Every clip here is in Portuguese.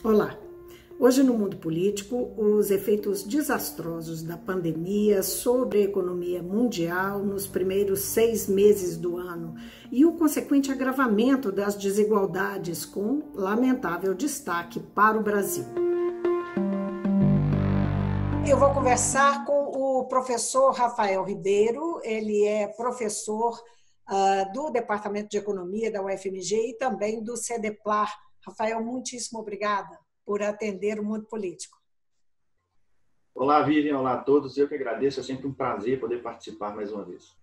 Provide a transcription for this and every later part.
Olá! Hoje no mundo político, os efeitos desastrosos da pandemia sobre a economia mundial nos primeiros 6 meses do ano e o consequente agravamento das desigualdades com lamentável destaque para o Brasil. Eu vou conversar com o professor Rafael Ribeiro, ele é professor do Departamento de Economia da UFMG e também do CEDEPLAR. Rafael, muitíssimo obrigada por atender o mundo político. Olá, Vivian, olá a todos. Eu que agradeço, é sempre um prazer poder participar mais uma vez.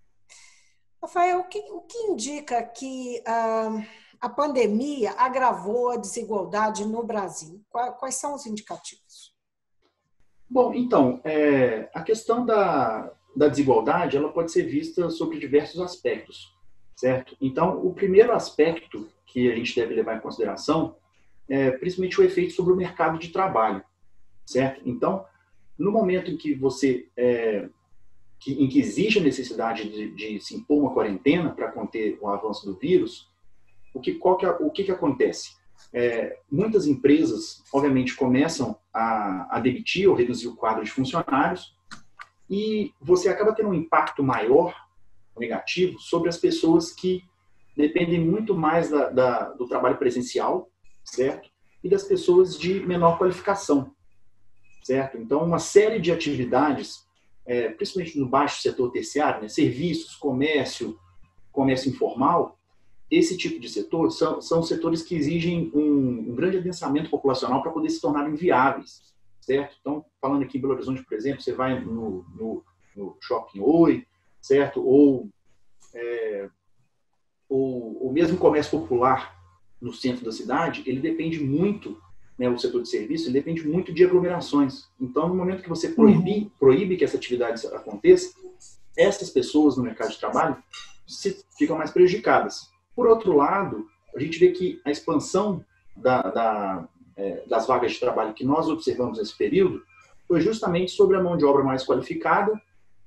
Rafael, o que indica que a pandemia agravou a desigualdade no Brasil? Quais são os indicativos? Bom, então, a questão da desigualdade ela pode ser vista sobre diversos aspectos, certo? Então, o primeiro aspecto que a gente deve levar em consideração principalmente o efeito sobre o mercado de trabalho, certo? Então, no momento em que que existe a necessidade de se impor uma quarentena para conter o avanço do vírus, o que acontece? Muitas empresas, obviamente, começam a demitir ou reduzir o quadro de funcionários e você acaba tendo um impacto maior, negativo, sobre as pessoas que dependem muito mais do trabalho presencial, certo? E das pessoas de menor qualificação, certo? Então, uma série de atividades, principalmente no baixo setor terciário, né? Serviços, comércio informal, esse tipo de setor são setores que exigem um grande adensamento populacional para poder se tornarem viáveis, certo? Então, falando aqui em Belo Horizonte, por exemplo, você vai no Shopping Oi, certo? Ou mesmo comércio popular no centro da cidade, ele depende muito, né, o setor de serviço, ele depende muito de aglomerações. Então, no momento que você proíbe que essa atividade aconteça, essas pessoas no mercado de trabalho ficam mais prejudicadas. Por outro lado, a gente vê que a expansão das vagas de trabalho que nós observamos nesse período foi justamente sobre a mão de obra mais qualificada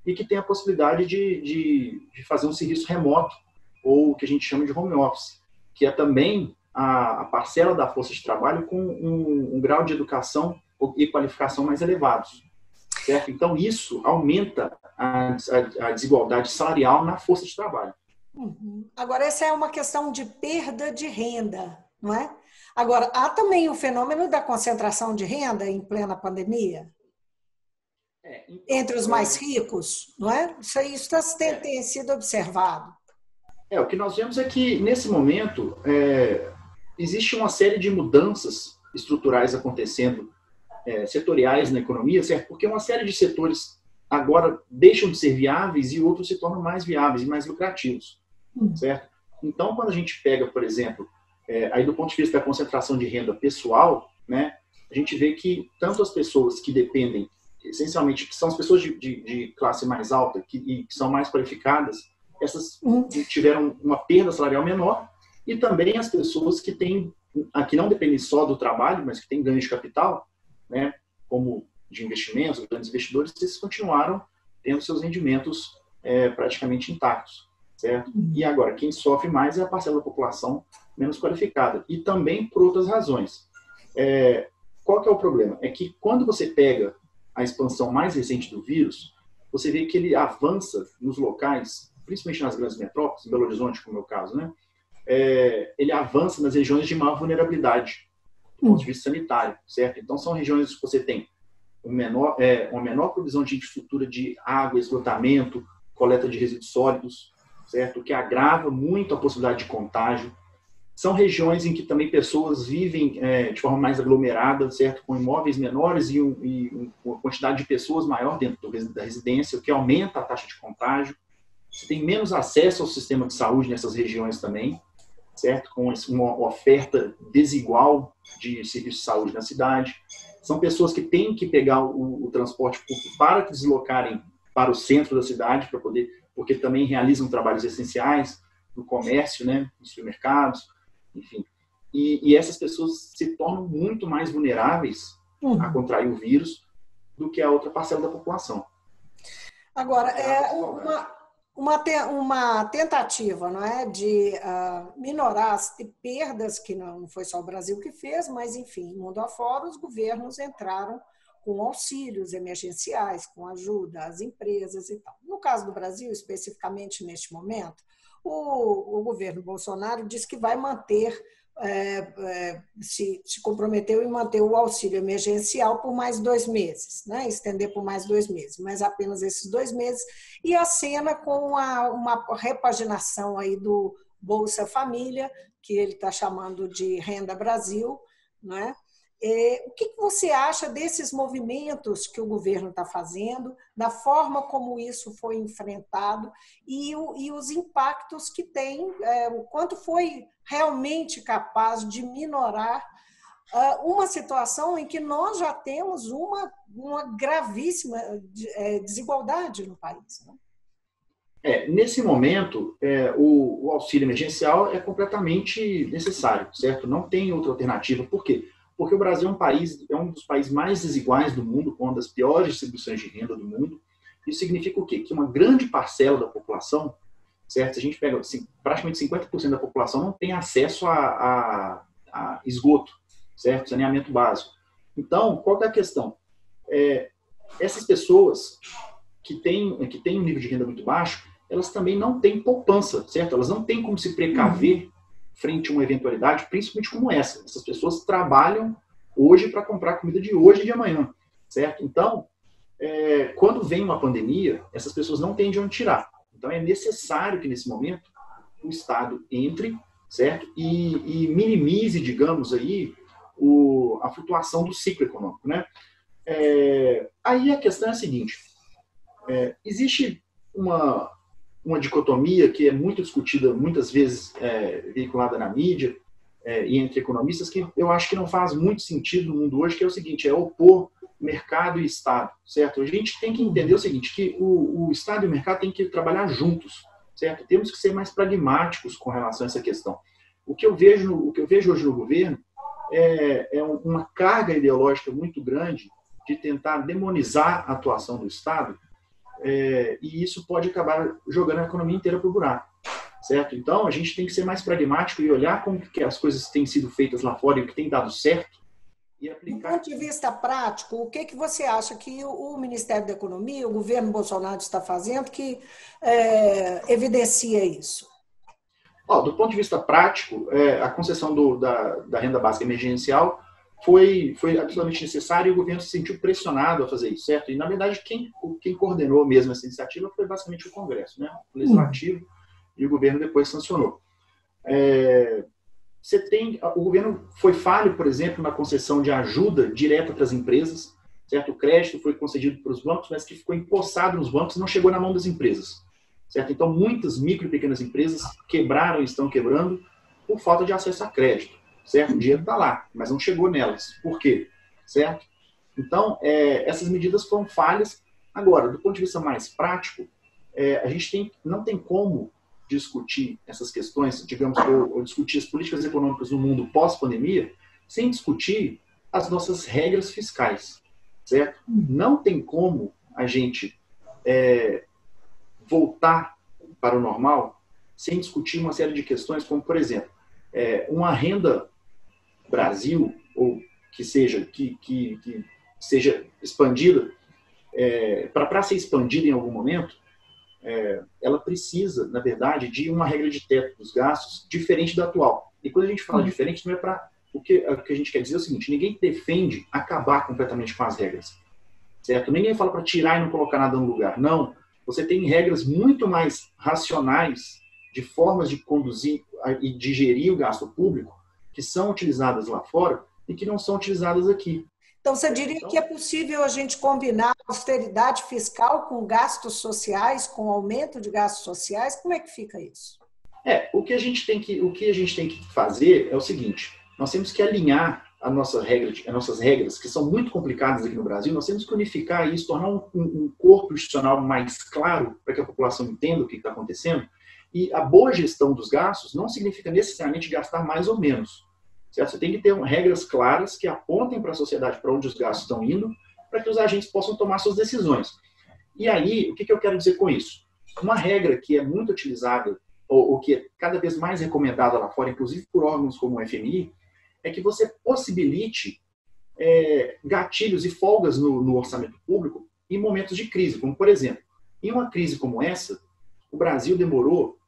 e que tem a possibilidade de fazer um serviço remoto, ou o que a gente chama de home office, que é também a parcela da força de trabalho com um grau de educação e qualificação mais elevados, certo? Então, isso aumenta a desigualdade salarial na força de trabalho. Uhum. Agora, essa é uma questão de perda de renda, não é? Agora, há também o fenômeno da concentração de renda em plena pandemia? Então, entre os mais ricos, não é? Isso tem sido observado. O que nós vemos é que, nesse momento, existe uma série de mudanças estruturais acontecendo, setoriais na economia, certo? Porque uma série de setores agora deixam de ser viáveis e outros se tornam mais viáveis e mais lucrativos, certo? Então, quando a gente pega, por exemplo, aí do ponto de vista da concentração de renda pessoal, né, a gente vê que tanto as pessoas que dependem, essencialmente, que são as pessoas de classe mais alta e que são mais qualificadas, essas tiveram uma perda salarial menor, e também as pessoas que não dependem só do trabalho, mas que têm ganho de capital, né, como de investimentos, os grandes investidores, esses continuaram tendo seus rendimentos praticamente intactos, certo? E agora, quem sofre mais é a parcela da população menos qualificada, e também por outras razões. Qual que é o problema? É que quando você pega a expansão mais recente do vírus, você vê que ele avança nos locais, principalmente nas grandes metrópoles, em Belo Horizonte, como é o caso, né? Ele avança nas regiões de maior vulnerabilidade, do ponto de vista sanitário, certo? Então, são regiões que você tem uma menor provisão de infraestrutura de água, esgotamento, coleta de resíduos sólidos, certo? O que agrava muito a possibilidade de contágio. São regiões em que também pessoas vivem de forma mais aglomerada, certo? Com imóveis menores e uma quantidade de pessoas maior dentro da residência, o que aumenta a taxa de contágio. Você tem menos acesso ao sistema de saúde nessas regiões também, certo? Com uma oferta desigual de serviços de saúde na cidade. São pessoas que têm que pegar o transporte público para se deslocarem para o centro da cidade, porque também realizam trabalhos essenciais no comércio, né? Nos supermercados, enfim. E essas pessoas se tornam muito mais vulneráveis a contrair o vírus do que a outra parcela da população. Agora, uma tentativa, não é, de minorar as perdas, que não foi só o Brasil que fez, mas, enfim, mundo afora, os governos entraram com auxílios emergenciais, com ajuda às empresas e tal. No caso do Brasil, especificamente neste momento, o governo Bolsonaro diz que vai manter, se comprometeu em manter o auxílio emergencial por mais 2 meses, né? Estender por mais 2 meses, mas apenas esses 2 meses, e acena com uma repaginação aí do Bolsa Família, que ele está chamando de Renda Brasil, né? O que você acha desses movimentos que o governo está fazendo, da forma como isso foi enfrentado e os impactos que tem, o quanto foi realmente capaz de minorar uma situação em que nós já temos uma gravíssima desigualdade no país, né? Nesse momento, o auxílio emergencial é completamente necessário, certo? Não tem outra alternativa. Por quê? Porque o Brasil é um dos países mais desiguais do mundo, com uma das piores distribuições de renda do mundo. Isso significa o quê? Que uma grande parcela da população, certo? Se a gente pega assim, praticamente 50% da população não tem acesso a esgoto, certo? Saneamento básico. Então, qual que é a questão? Essas pessoas que têm um nível de renda muito baixo, elas também não têm poupança, certo? Elas não têm como se precaver frente a uma eventualidade, principalmente como essa. Essas pessoas trabalham hoje para comprar comida de hoje e de amanhã, certo? Então, quando vem uma pandemia, essas pessoas não têm de onde tirar. Então, é necessário que, nesse momento, o Estado entre, certo? E minimize, digamos, aí, a flutuação do ciclo econômico, né? Aí a questão é a seguinte, existe uma dicotomia que é muito discutida, muitas vezes veiculada na mídia e entre economistas, que eu acho que não faz muito sentido no mundo hoje, que é o seguinte, opor mercado e Estado, certo? A gente tem que entender o seguinte, que o Estado e o mercado têm que trabalhar juntos, certo? Temos que ser mais pragmáticos com relação a essa questão. O que eu vejo hoje no governo é uma carga ideológica muito grande de tentar demonizar a atuação do Estado, e isso pode acabar jogando a economia inteira para o buraco, certo? Então, a gente tem que ser mais pragmático e olhar como que as coisas têm sido feitas lá fora e o que tem dado certo e aplicar. Do ponto de vista prático, o que você acha que o Ministério da Economia, o governo Bolsonaro está fazendo que evidencia isso? Do ponto de vista prático, a concessão da renda básica emergencial foi absolutamente necessário e o governo se sentiu pressionado a fazer isso, certo? E, na verdade, quem coordenou mesmo essa iniciativa foi basicamente o Congresso, né? O Legislativo, e o governo depois sancionou. O governo foi falho, por exemplo, na concessão de ajuda direta para as empresas, certo? O crédito foi concedido para os bancos, mas que ficou empossado nos bancos e não chegou na mão das empresas, certo? Então, muitas micro e pequenas empresas quebraram e estão quebrando por falta de acesso a crédito. Certo? O dinheiro está lá, mas não chegou nelas. Por quê? Certo? Então, essas medidas foram falhas. Agora, do ponto de vista mais prático, a gente não tem como discutir essas questões, digamos, ou discutir as políticas econômicas no mundo pós-pandemia, sem discutir as nossas regras fiscais. Certo? Não tem como a gente voltar para o normal sem discutir uma série de questões, como, por exemplo, uma renda Brasil, ou que seja expandida, para ser expandida em algum momento, ela precisa, na verdade, de uma regra de teto dos gastos diferente da atual. E quando a gente fala diferente, não é para... O que a gente quer dizer é o seguinte, ninguém defende acabar completamente com as regras, certo? Ninguém fala para tirar e não colocar nada no lugar. Não, você tem regras muito mais racionais de formas de conduzir e de gerir o gasto público que são utilizadas lá fora e que não são utilizadas aqui. Então, você diria que é possível a gente combinar austeridade fiscal com gastos sociais, com aumento de gastos sociais? Como é que fica isso? O que a gente tem que fazer é o seguinte, nós temos que alinhar as nossas regras, que são muito complicadas aqui no Brasil, nós temos que unificar isso, tornar um corpo institucional mais claro para que a população entenda o que está acontecendo. E a boa gestão dos gastos não significa necessariamente gastar mais ou menos. Certo? Você tem que ter regras claras que apontem para a sociedade para onde os gastos estão indo, para que os agentes possam tomar suas decisões. E aí, o que eu quero dizer com isso? Uma regra que é muito utilizada, ou que é cada vez mais recomendada lá fora, inclusive por órgãos como o FMI, é que você possibilite gatilhos e folgas no orçamento público em momentos de crise, como, por exemplo, em uma crise como essa, o Brasil demorou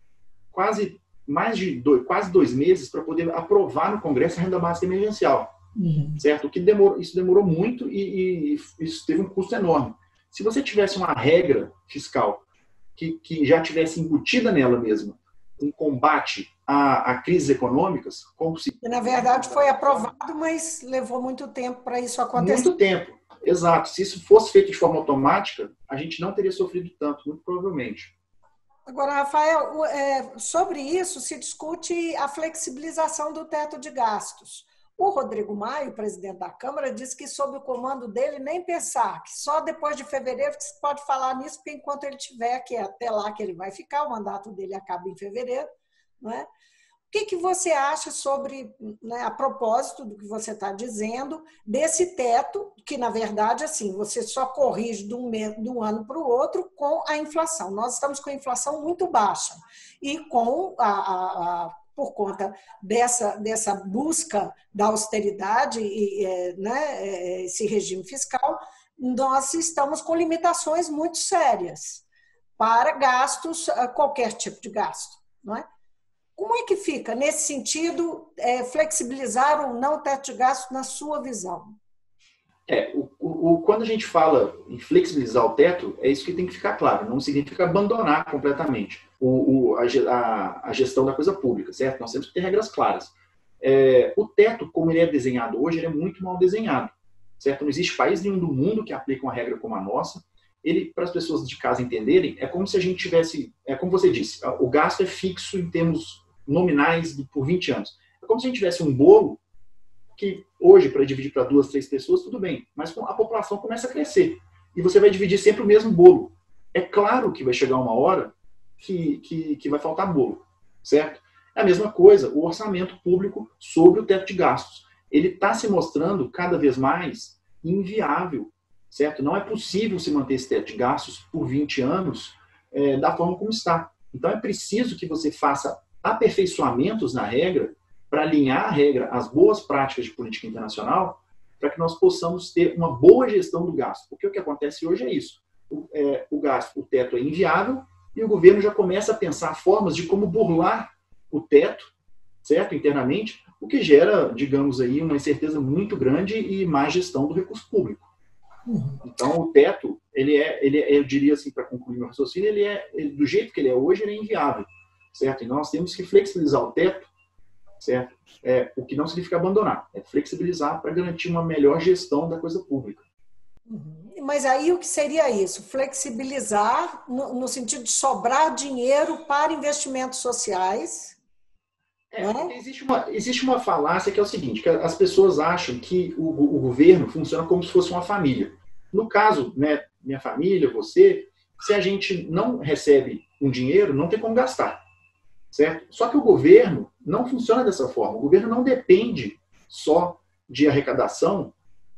quase 2 meses para poder aprovar no Congresso a renda básica emergencial. Certo? Isso demorou muito e isso teve um custo enorme. Se você tivesse uma regra fiscal que já tivesse embutida nela mesma um combate a crises econômicas, como se... Na verdade, foi aprovado, mas levou muito tempo para isso acontecer. Muito tempo, exato. Se isso fosse feito de forma automática, a gente não teria sofrido tanto, muito provavelmente. Agora, Rafael, sobre isso se discute a flexibilização do teto de gastos. O Rodrigo Maia, presidente da Câmara, disse que, sob o comando dele, nem pensar, que só depois de fevereiro que se pode falar nisso, porque enquanto ele tiver, que é até lá que ele vai ficar, o mandato dele acaba em fevereiro, não é? O que você acha sobre, né, a propósito do que você está dizendo, desse teto, que, na verdade, assim, você só corrige de um ano para o outro com a inflação. Nós estamos com a inflação muito baixa e com por conta dessa busca da austeridade e né, esse regime fiscal, nós estamos com limitações muito sérias para gastos, qualquer tipo de gasto, não é? Como é que fica, nesse sentido, flexibilizar ou não o teto de gastos na sua visão? Quando a gente fala em flexibilizar o teto, é isso que tem que ficar claro. Não significa abandonar completamente a gestão da coisa pública, certo? Nós temos que ter regras claras. O teto, como ele é desenhado hoje, ele é muito mal desenhado, certo? Não existe país nenhum do mundo que aplique uma regra como a nossa. Ele, para as pessoas de casa entenderem, é como se a gente tivesse... como você disse, o gasto é fixo em termos nominais por 20 anos. É como se a gente tivesse um bolo que hoje, para dividir para 2, 3 pessoas, tudo bem, mas a população começa a crescer e você vai dividir sempre o mesmo bolo. É claro que vai chegar uma hora que vai faltar bolo, certo? É a mesma coisa, o orçamento público sobre o teto de gastos. Ele está se mostrando cada vez mais inviável, certo? Não é possível se manter esse teto de gastos por 20 anos da forma como está. Então é preciso que você faça aperfeiçoamentos na regra para alinhar a regra às boas práticas de política internacional, para que nós possamos ter uma boa gestão do gasto. Porque o que acontece hoje é isso. O gasto, o teto é inviável e o governo já começa a pensar formas de como burlar o teto, certo, internamente, o que gera, digamos aí, uma incerteza muito grande e má gestão do recurso público. Então, o teto, eu diria assim, para concluir meu raciocínio, do jeito que ele é hoje, ele é inviável, certo? E nós temos que flexibilizar o teto, certo? O que não significa abandonar, é flexibilizar para garantir uma melhor gestão da coisa pública. Mas aí o que seria isso? Flexibilizar no sentido de sobrar dinheiro para investimentos sociais? Existe uma falácia que é o seguinte, que as pessoas acham que o governo funciona como se fosse uma família. No caso, né, minha família, você, se a gente não recebe um dinheiro, não tem como gastar. Certo? Só que o governo não funciona dessa forma. O governo não depende só de arrecadação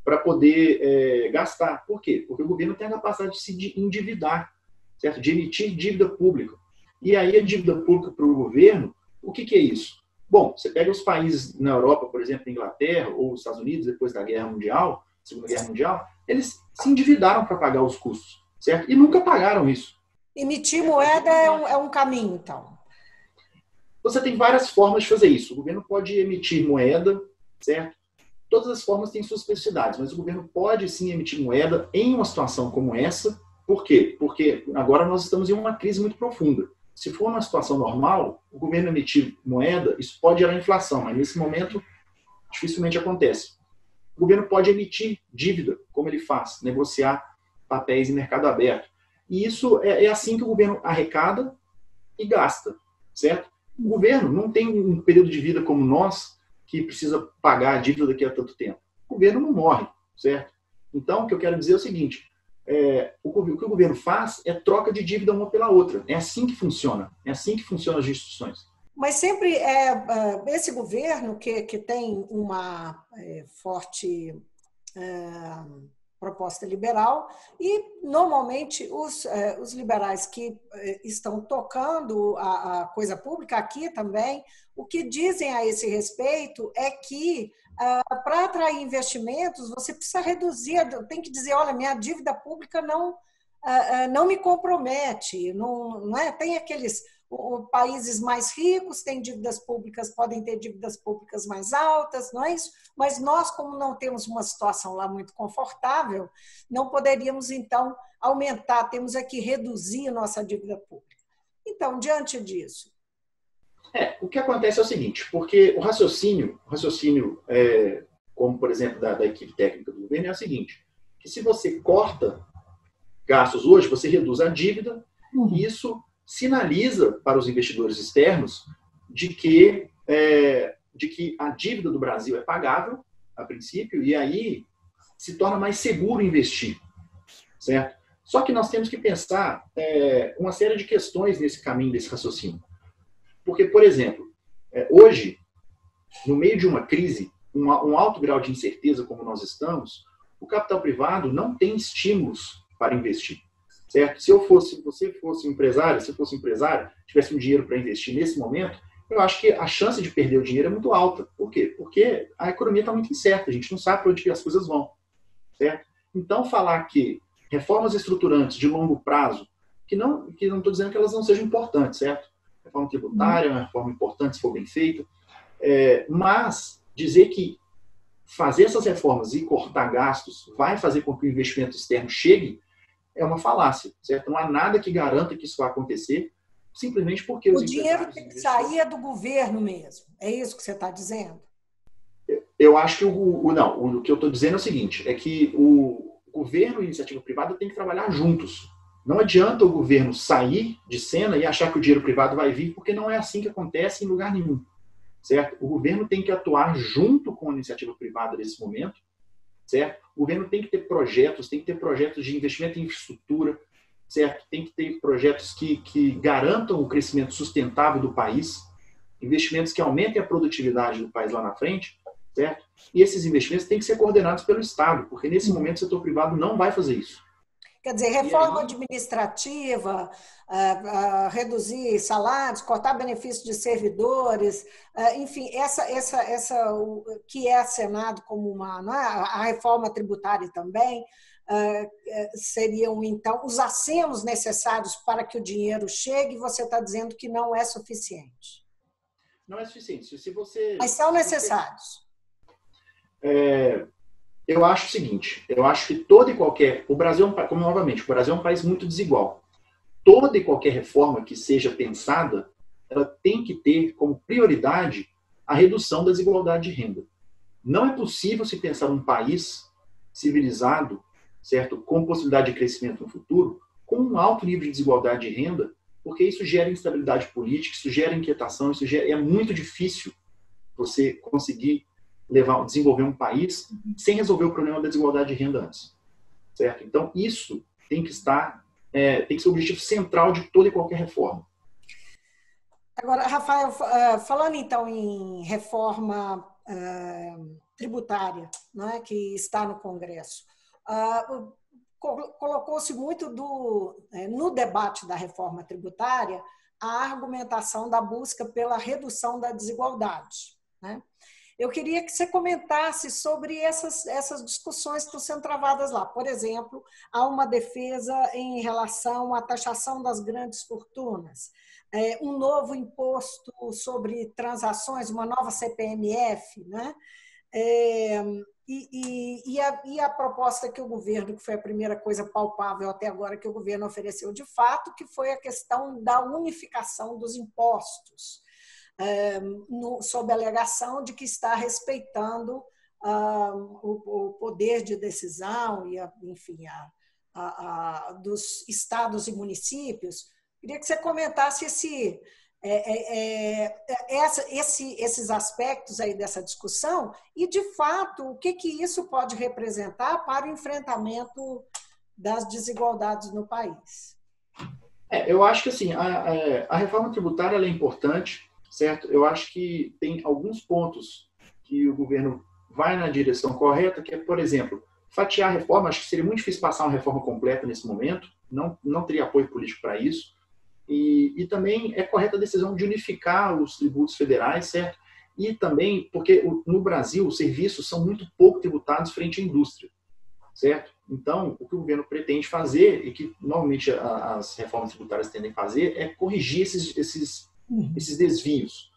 para poder gastar. Por quê? Porque o governo tem a capacidade de se endividar, certo? De emitir dívida pública. E aí a dívida pública para o governo, o que é isso? Bom, você pega os países na Europa, por exemplo, a Inglaterra ou os Estados Unidos, depois da Guerra Mundial, Segunda Guerra Mundial, eles se endividaram para pagar os custos, certo? E nunca pagaram isso. Emitir moeda é um caminho, então. Você tem várias formas de fazer isso. O governo pode emitir moeda, certo? Todas as formas têm suas especificidades, mas o governo pode sim emitir moeda em uma situação como essa. Por quê? Porque agora nós estamos em uma crise muito profunda. Se for uma situação normal, o governo emitir moeda, isso pode gerar inflação, mas nesse momento dificilmente acontece. O governo pode emitir dívida, como ele faz, negociar papéis em mercado aberto. E isso é assim que o governo arrecada e gasta, certo? O governo não tem um período de vida como nós, que precisa pagar a dívida daqui a tanto tempo. O governo não morre, certo? Então, o que eu quero dizer é o seguinte, o que o governo faz é troca de dívida uma pela outra. É assim que funciona. É assim que funcionam as instituições. Mas sempre esse governo que tem uma forte proposta liberal, e normalmente os liberais que estão tocando a coisa pública aqui também, o que dizem a esse respeito é que para atrair investimentos você precisa reduzir, tem que dizer, olha, minha dívida pública não me compromete, não é? Tem aqueles países mais ricos têm dívidas públicas, podem ter dívidas públicas mais altas, não é isso? Mas nós, como não temos uma situação lá muito confortável, não poderíamos, então, aumentar, temos que reduzir nossa dívida pública. Então, diante disso... O que acontece é o seguinte, porque o raciocínio como, por exemplo, da equipe técnica do governo, é o seguinte, que se você corta gastos hoje, você reduz a dívida, e isso sinaliza para os investidores externos de que a dívida do Brasil é pagável, a princípio, e aí se torna mais seguro investir, certo? Só que nós temos que pensar uma série de questões nesse caminho desse raciocínio. Porque, por exemplo, hoje, no meio de uma crise, um alto grau de incerteza como nós estamos, o capital privado não tem estímulos para investir. Certo? Se você fosse empresário, tivesse um dinheiro para investir nesse momento, eu acho que a chance de perder o dinheiro é muito alta. Por quê? Porque a economia está muito incerta, a gente não sabe para onde as coisas vão. Certo? Então, falar que reformas estruturantes de longo prazo, que não estou dizendo que elas não sejam importantes, certo? Reforma tributária é uma reforma importante se for bem feita, mas dizer que fazer essas reformas e cortar gastos vai fazer com que o investimento externo chegue é uma falácia, certo? Não há nada que garanta que isso vai acontecer, simplesmente porque o dinheiro tem que sair do governo mesmo. É isso que você está dizendo? Eu acho que o que eu estou dizendo é o seguinte, é que o governo e a iniciativa privada têm que trabalhar juntos. Não adianta o governo sair de cena e achar que o dinheiro privado vai vir, porque não é assim que acontece em lugar nenhum, certo? O governo tem que atuar junto com a iniciativa privada nesse momento, certo? O governo tem que ter projetos de investimento em infraestrutura, certo? Tem que ter projetos que garantam o crescimento sustentável do país, investimentos que aumentem a produtividade do país lá na frente, certo? E esses investimentos têm que ser coordenados pelo Estado, porque nesse momento o setor privado não vai fazer isso. Quer dizer, reforma administrativa, reduzir salários, cortar benefícios de servidores, enfim, essa que é acenado como a reforma tributária também, seriam, então, os acenos necessários para que o dinheiro chegue, e você está dizendo que não é suficiente. Não é suficiente. Mas são necessários. Eu acho o seguinte, eu acho que toda e qualquer... O Brasil é um país muito desigual. Toda e qualquer reforma que seja pensada, ela tem que ter como prioridade a redução da desigualdade de renda. Não é possível se pensar um país civilizado, certo, com possibilidade de crescimento no futuro, com um alto nível de desigualdade de renda, porque isso gera instabilidade política, isso gera inquietação, é muito difícil você conseguir desenvolver um país sem resolver o problema da desigualdade de renda antes, certo? Então, isso tem que ser o objetivo central de toda e qualquer reforma. Agora, Rafael, falando então em reforma tributária, né, que está no Congresso, colocou-se muito no debate da reforma tributária a argumentação da busca pela redução da desigualdade, né? Eu queria que você comentasse sobre essas discussões que estão sendo travadas lá. Por exemplo, há uma defesa em relação à taxação das grandes fortunas, um novo imposto sobre transações, uma nova CPMF, né? E a proposta que o governo, que foi a primeira coisa palpável até agora que o governo ofereceu de fato, que foi a questão da unificação dos impostos, sob a alegação de que está respeitando o poder de decisão e, enfim, dos estados e municípios. Queria que você comentasse esses aspectos aí dessa discussão e, de fato, o que isso pode representar para o enfrentamento das desigualdades no país. Eu acho que assim, a reforma tributária ela é importante, certo? Eu acho que tem alguns pontos que o governo vai na direção correta, que é, por exemplo, fatiar a reforma, acho que seria muito difícil passar uma reforma completa nesse momento, não teria apoio político para isso. E também é correta a decisão de unificar os tributos federais, certo? E também, porque no Brasil os serviços são muito pouco tributados frente à indústria, certo? Então, o que o governo pretende fazer, e que normalmente as reformas tributárias tendem a fazer, é corrigir esses desvios,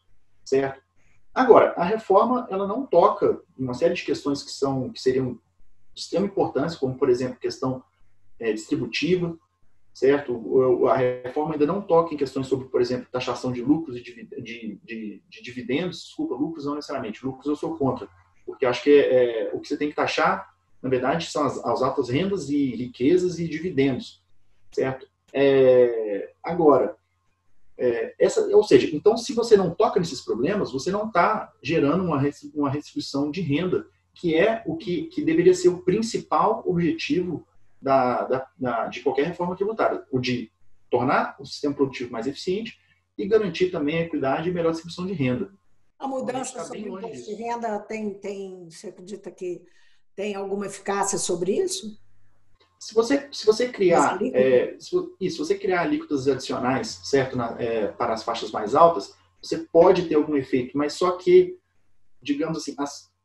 certo? Agora, a reforma ela não toca em uma série de questões que seriam de extrema importância, como, por exemplo, questão distributiva, certo? A reforma ainda não toca em questões sobre, por exemplo, taxação de lucros e de dividendos. Desculpa, lucros não necessariamente. Lucros eu sou contra, porque acho que o que você tem que taxar, na verdade, são as altas rendas e riquezas e dividendos, certo? Agora, ou seja, então, se você não toca nesses problemas, você não está gerando uma redistribuição de renda, que é o que deveria ser o principal objetivo de qualquer reforma tributária, o de tornar o sistema produtivo mais eficiente e garantir também a equidade e melhor distribuição de renda. A mudança sobre o imposto de renda você acredita que tem alguma eficácia sobre isso? Se você criar se você criar alíquotas adicionais, certo, para as faixas mais altas, você pode ter algum efeito, mas só que, digamos assim,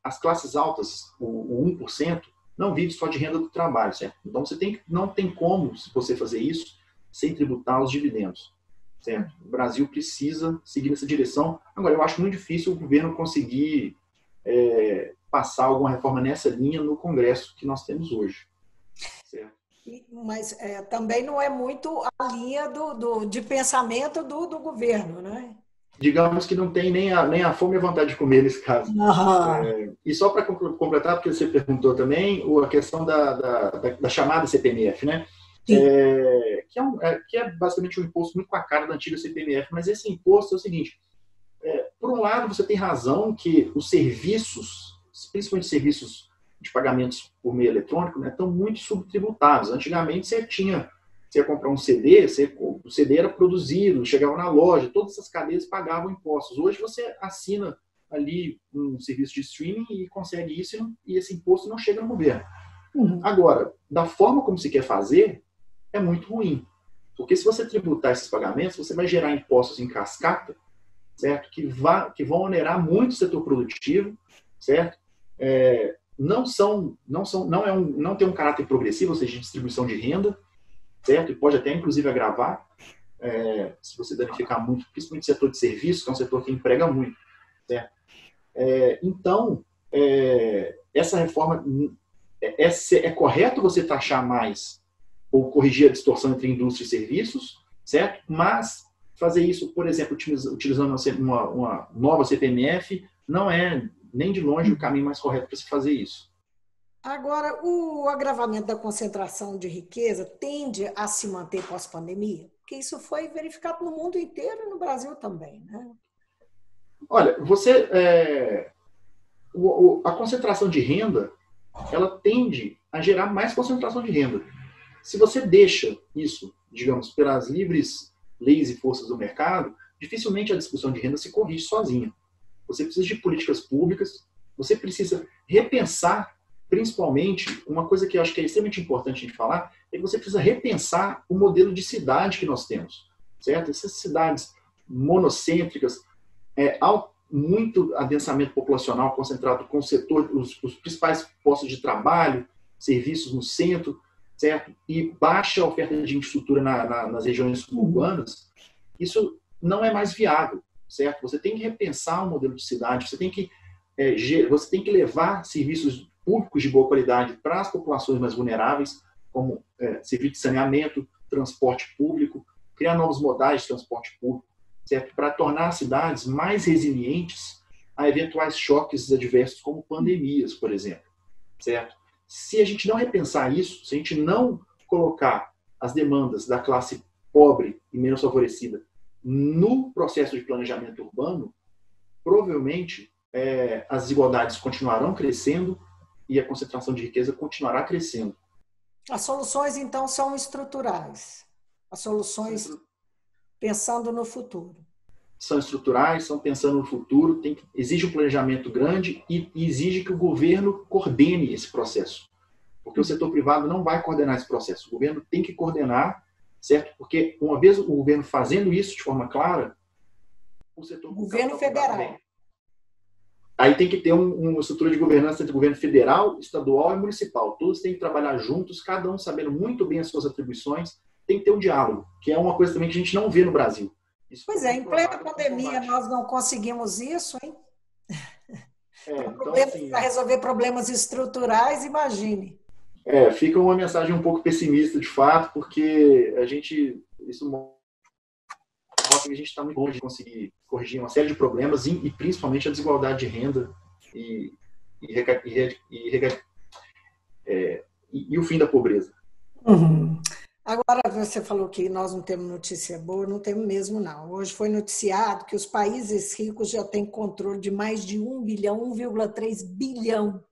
as classes altas, o 1%, não vive só de renda do trabalho, certo? Então não tem como você fazer isso sem tributar os dividendos, certo? O Brasil precisa seguir nessa direção. Agora, eu acho muito difícil o governo conseguir passar alguma reforma nessa linha no Congresso que nós temos hoje. Certo. Mas também não é muito a linha de pensamento do governo, né? Digamos que não tem nem a fome e a vontade de comer nesse caso. E só para completar, porque você perguntou também, a questão da chamada CPMF, né? Que é basicamente um imposto muito com a cara da antiga CPMF, mas esse imposto é o seguinte, por um lado você tem razão que os serviços, principalmente serviços de pagamentos por meio eletrônico, né, estão muito subtributados. Antigamente você ia comprar um CD, o CD era produzido, chegava na loja, todas essas cadeias pagavam impostos. Hoje você assina ali um serviço de streaming e consegue isso e esse imposto não chega no governo. Agora, da forma como se quer fazer, é muito ruim. Porque se você tributar esses pagamentos, você vai gerar impostos em cascata, certo? Que vão onerar muito o setor produtivo, certo? Não tem um caráter progressivo, ou seja, de distribuição de renda, certo? E pode até, inclusive, agravar, se você danificar muito, principalmente o setor de serviços, que é um setor que emprega muito, certo? Então, essa reforma, é correto você taxar mais ou corrigir a distorção entre indústria e serviços, certo? Mas fazer isso, por exemplo, utilizando uma nova CPMF, não é nem de longe o caminho mais correto para se fazer isso. Agora, o agravamento da concentração de riqueza tende a se manter pós-pandemia? Porque isso foi verificado no mundo inteiro e no Brasil também, né? Olha, a concentração de renda, ela tende a gerar mais concentração de renda. Se você deixa isso, digamos, pelas livres leis e forças do mercado, dificilmente a distribuição de renda se corrige sozinha. Você precisa de políticas públicas, você precisa repensar, principalmente, uma coisa que eu acho que é extremamente importante a gente falar, é que você precisa repensar o modelo de cidade que nós temos, certo? Essas cidades monocêntricas, muito adensamento populacional concentrado com o setor, os principais postos de trabalho, serviços no centro, certo? E baixa oferta de infraestrutura nas regiões urbanas, isso não é mais viável, certo? Você tem que repensar o modelo de cidade, você tem que levar serviços públicos de boa qualidade para as populações mais vulneráveis, como serviço de saneamento, transporte público, criar novos modais de transporte público, certo? Para tornar as cidades mais resilientes a eventuais choques adversos, como pandemias, por exemplo, certo? Se a gente não repensar isso, se a gente não colocar as demandas da classe pobre e menos favorecida no processo de planejamento urbano, provavelmente as desigualdades continuarão crescendo e a concentração de riqueza continuará crescendo. As soluções, então, são estruturais. As soluções pensando no futuro. São estruturais, são pensando no futuro, exige um planejamento grande e exige que o governo coordene esse processo. porque o setor privado não vai coordenar esse processo. O governo tem que coordenar, certo? Porque uma vez o governo fazendo isso de forma clara, o setor governo federal também. Aí tem que ter uma estrutura de governança entre o governo federal, estadual e municipal. Todos têm que trabalhar juntos, cada um sabendo muito bem as suas atribuições. Tem que ter um diálogo, que é uma coisa também que a gente não vê no Brasil. Isso pois é, em plena pandemia nós não conseguimos isso, hein? Então, assim, para resolver problemas estruturais, imagine. Fica uma mensagem um pouco pessimista, de fato, porque isso mostra que a gente está muito longe de conseguir corrigir uma série de problemas e principalmente a desigualdade de renda e o fim da pobreza. Uhum. Agora, você falou que nós não temos notícia boa, não temos mesmo, não. Hoje foi noticiado que os países ricos já têm controle de mais de 1 bilhão, 1,3 bilhão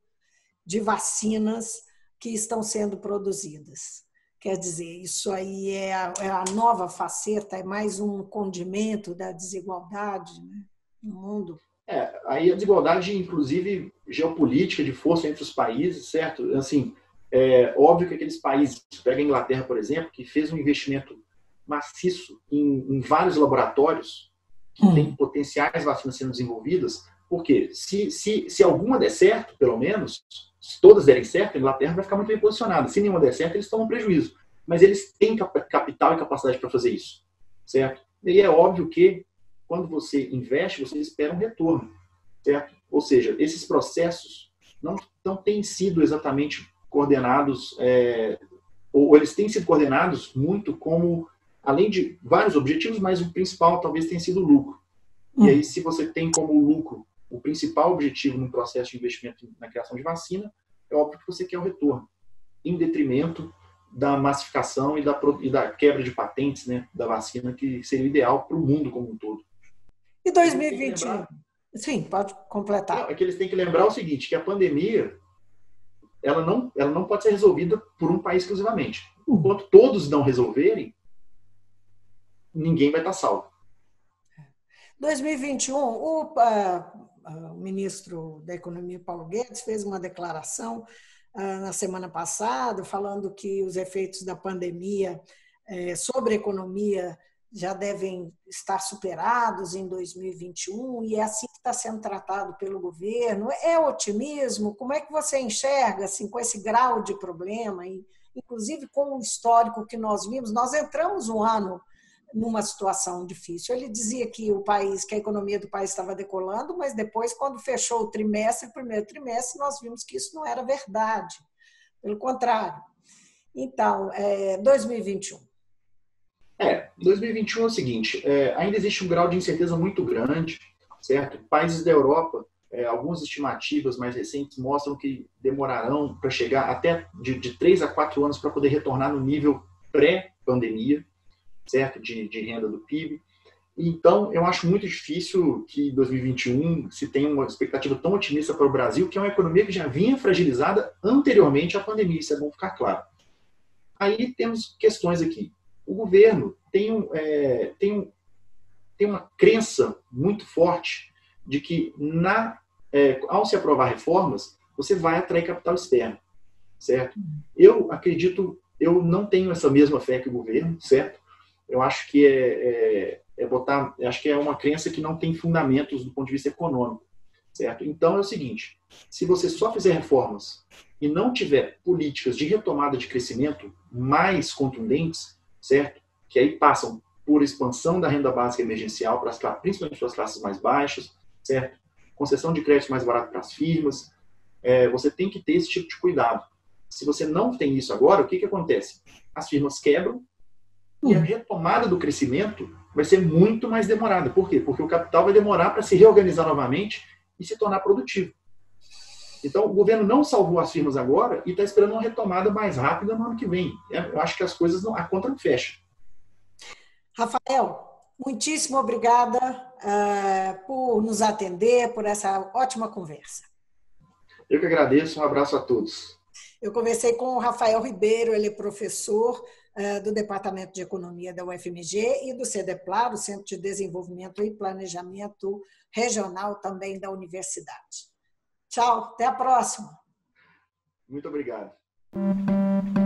de vacinas que estão sendo produzidas. Quer dizer, isso aí é a nova faceta, é mais um condimento da desigualdade, né, no mundo. Aí a desigualdade, inclusive, geopolítica, de força entre os países, certo? Assim, é óbvio que aqueles países, pega a Inglaterra, por exemplo, que fez um investimento maciço em vários laboratórios que têm potenciais vacinas sendo desenvolvidas, porque se alguma der certo, pelo menos, se todas derem certo, a Inglaterra vai ficar muito bem posicionada. Se nenhuma der certo, eles tomam prejuízo. Mas eles têm capital e capacidade para fazer isso, certo? E é óbvio que, quando você investe, você espera um retorno, certo? Ou seja, esses processos não têm sido exatamente coordenados, ou eles têm sido coordenados muito como, além de vários objetivos, mas o principal talvez tenha sido o lucro. E aí, se você tem como lucro o principal objetivo no processo de investimento na criação de vacina, é óbvio que você quer o retorno, em detrimento da massificação e da quebra de patentes, né, da vacina, que seria ideal para o mundo como um todo. E 2021? Sim, pode completar. É que eles têm que lembrar o seguinte, que a pandemia ela não pode ser resolvida por um país exclusivamente. Enquanto todos não resolverem, ninguém vai estar salvo. 2021, o ministro da Economia, Paulo Guedes, fez uma declaração na semana passada, falando que os efeitos da pandemia sobre a economia já devem estar superados em 2021, e é assim que está sendo tratado pelo governo. É otimismo? Como é que você enxerga, assim, com esse grau de problema, e, inclusive com o histórico que nós vimos? Nós entramos um ano numa situação difícil. Ele dizia que a economia do país estava decolando, mas depois, quando fechou o primeiro trimestre, nós vimos que isso não era verdade. Pelo contrário. Então, 2021. 2021 é o seguinte, ainda existe um grau de incerteza muito grande, certo? Países da Europa, algumas estimativas mais recentes mostram que demorarão para chegar até de 3 a 4 anos para poder retornar no nível pré-pandemia, certo? De renda do PIB. Então, eu acho muito difícil que em 2021 se tenha uma expectativa tão otimista para o Brasil, que é uma economia que já vinha fragilizada anteriormente à pandemia, isso é bom ficar claro. Aí temos questões aqui. O governo tem uma crença muito forte de que, ao se aprovar reformas, você vai atrair capital externo, certo? Eu não tenho essa mesma fé que o governo, certo? Eu acho que acho que é uma crença que não tem fundamentos do ponto de vista econômico, certo? Então é o seguinte, se você só fizer reformas e não tiver políticas de retomada de crescimento mais contundentes, certo? Que aí passam por expansão da renda básica emergencial, principalmente para as classes mais baixas, certo? Concessão de crédito mais barato para as firmas. Você tem que ter esse tipo de cuidado. Se você não tem isso agora, o que acontece? As firmas quebram e a retomada do crescimento vai ser muito mais demorada. Por quê? Porque o capital vai demorar para se reorganizar novamente e se tornar produtivo. Então, o governo não salvou as firmas agora e está esperando uma retomada mais rápida no ano que vem. Eu acho que as coisas a conta não fecha. Rafael, muitíssimo obrigada por nos atender, por essa ótima conversa. Eu que agradeço, um abraço a todos. Eu conversei com o Rafael Ribeiro, ele é professor do Departamento de Economia da UFMG e do CEDEPLAR, o Centro de Desenvolvimento e Planejamento Regional também da Universidade. Tchau, até a próxima. Muito obrigado. Música